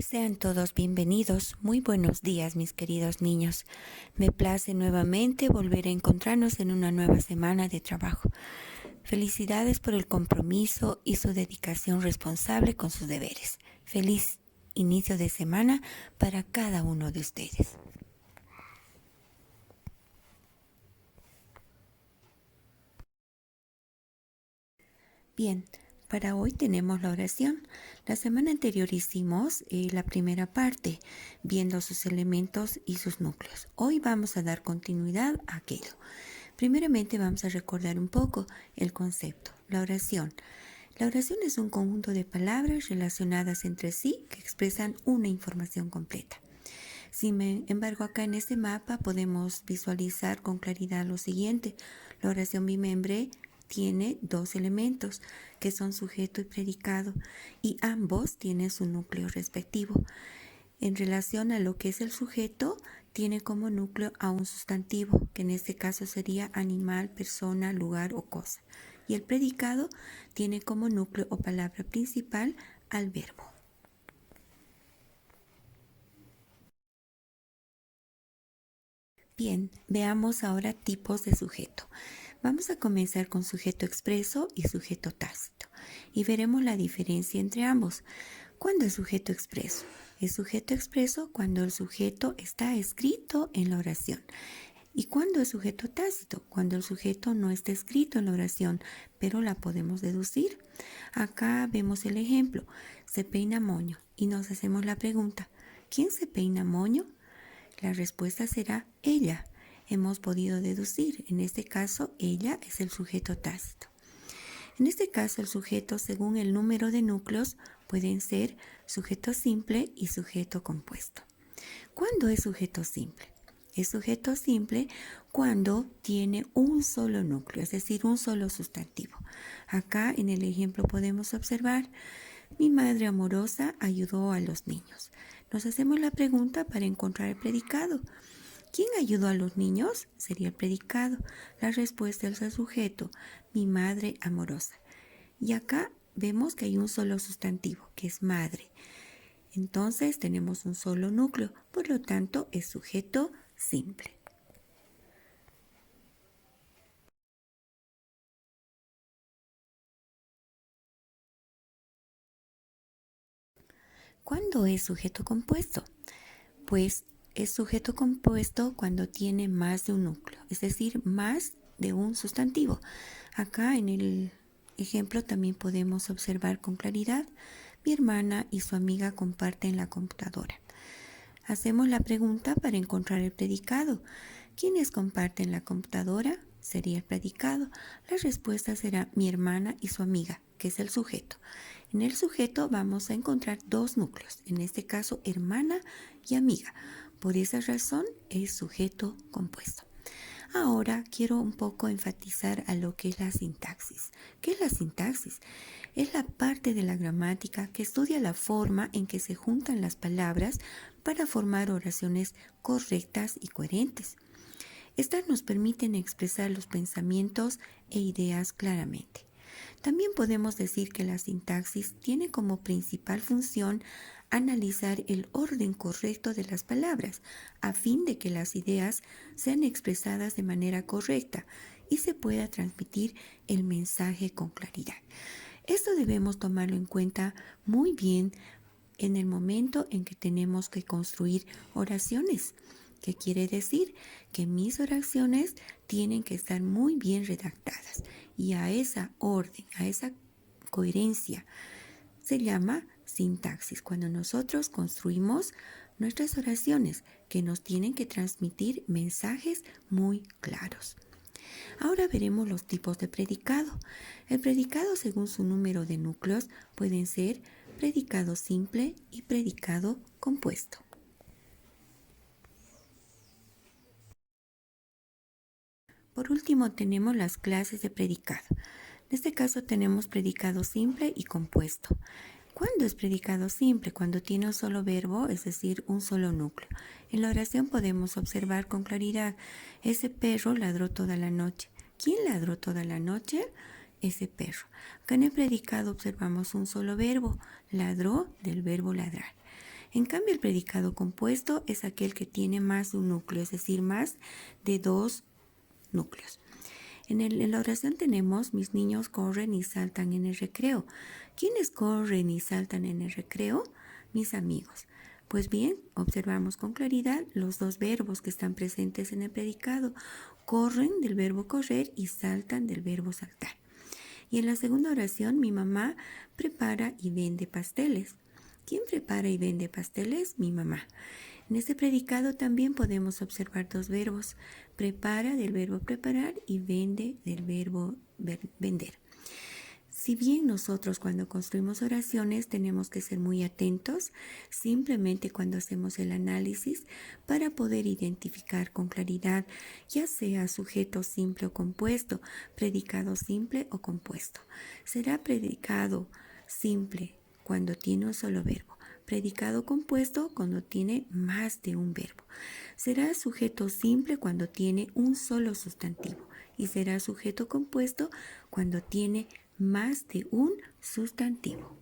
Sean todos bienvenidos. Muy buenos días, mis queridos niños. Me place nuevamente volver a encontrarnos en una nueva semana de trabajo. Felicidades por el compromiso y su dedicación responsable con sus deberes. Feliz inicio de semana para cada uno de ustedes. Bien, para hoy tenemos la oración. La semana anterior hicimos la primera parte, viendo sus elementos y sus núcleos. Hoy vamos a dar continuidad a aquello. Primeramente vamos a recordar un poco el concepto, la oración. La oración es un conjunto de palabras relacionadas entre sí que expresan una información completa. Sin embargo, acá en este mapa podemos visualizar con claridad lo siguiente. La oración bimembre tiene dos elementos que son sujeto y predicado y ambos tienen su núcleo respectivo. En relación a lo que es el sujeto, tiene como núcleo a un sustantivo, que en este caso sería animal, persona, lugar o cosa. Y el predicado tiene como núcleo o palabra principal al verbo. Bien, veamos ahora tipos de sujeto. Vamos a comenzar con sujeto expreso y sujeto tácito y veremos la diferencia entre ambos. ¿Cuándo es sujeto expreso? Es sujeto expreso cuando el sujeto está escrito en la oración. ¿Y cuándo es sujeto tácito? Cuando el sujeto no está escrito en la oración, pero la podemos deducir. Acá vemos el ejemplo. Se peina moño y nos hacemos la pregunta, ¿quién se peina moño? La respuesta será ella. Hemos podido deducir, en este caso, ella es el sujeto tácito. En este caso, el sujeto, según el número de núcleos, pueden ser sujeto simple y sujeto compuesto. ¿Cuándo es sujeto simple? Es sujeto simple cuando tiene un solo núcleo, es decir, un solo sustantivo. Acá en el ejemplo podemos observar, mi madre amorosa ayudó a los niños. Nos hacemos la pregunta para encontrar el predicado. ¿Quién ayudó a los niños? Sería el predicado. La respuesta es el sujeto, mi madre amorosa. Y acá vemos que hay un solo sustantivo, que es madre. Entonces tenemos un solo núcleo, por lo tanto es sujeto simple. ¿Cuándo es sujeto compuesto? Pues es sujeto compuesto cuando tiene más de un núcleo, es decir, más de un sustantivo. Acá en el ejemplo también podemos observar con claridad, mi hermana y su amiga comparten la computadora. Hacemos la pregunta para encontrar el predicado. ¿Quiénes comparten la computadora? Sería el predicado. La respuesta será mi hermana y su amiga, que es el sujeto. En el sujeto vamos a encontrar dos núcleos, en este caso hermana y amiga. Por esa razón es sujeto compuesto. Ahora quiero un poco enfatizar a lo que es la sintaxis. ¿Qué es la sintaxis? Es la parte de la gramática que estudia la forma en que se juntan las palabras para formar oraciones correctas y coherentes. Estas nos permiten expresar los pensamientos e ideas claramente. También podemos decir que la sintaxis tiene como principal función analizar el orden correcto de las palabras a fin de que las ideas sean expresadas de manera correcta y se pueda transmitir el mensaje con claridad. Esto debemos tomarlo en cuenta muy bien en el momento en que tenemos que construir oraciones. ¿Qué quiere decir? Que mis oraciones tienen que estar muy bien redactadas y a esa orden, a esa coherencia se llama sintaxis, cuando nosotros construimos nuestras oraciones que nos tienen que transmitir mensajes muy claros. Ahora veremos los tipos de predicado. El predicado, según su número de núcleos, pueden ser predicado simple y predicado compuesto. Por último, tenemos las clases de predicado. En este caso tenemos predicado simple y compuesto. ¿Cuándo es predicado simple? Cuando tiene un solo verbo, es decir, un solo núcleo. En la oración podemos observar con claridad, ese perro ladró toda la noche. ¿Quién ladró toda la noche? Ese perro. Acá en el predicado observamos un solo verbo, ladró del verbo ladrar. En cambio, el predicado compuesto es aquel que tiene más de un núcleo, es decir, más de dos núcleos. En la oración tenemos: mis niños corren y saltan en el recreo. ¿Quiénes corren y saltan en el recreo? Mis amigos. Pues bien, observamos con claridad los dos verbos que están presentes en el predicado. Corren del verbo correr y saltan del verbo saltar. Y en la segunda oración, mi mamá prepara y vende pasteles. ¿Quién prepara y vende pasteles? Mi mamá. En este predicado también podemos observar dos verbos: prepara del verbo preparar y vende del verbo vender. Si bien nosotros cuando construimos oraciones tenemos que ser muy atentos, simplemente cuando hacemos el análisis, para poder identificar con claridad, ya sea sujeto simple o compuesto, predicado simple o compuesto. Será predicado simple cuando tiene un solo verbo, predicado compuesto cuando tiene más de un verbo. Será sujeto simple cuando tiene un solo sustantivo y será sujeto compuesto cuando tiene más de un sustantivo.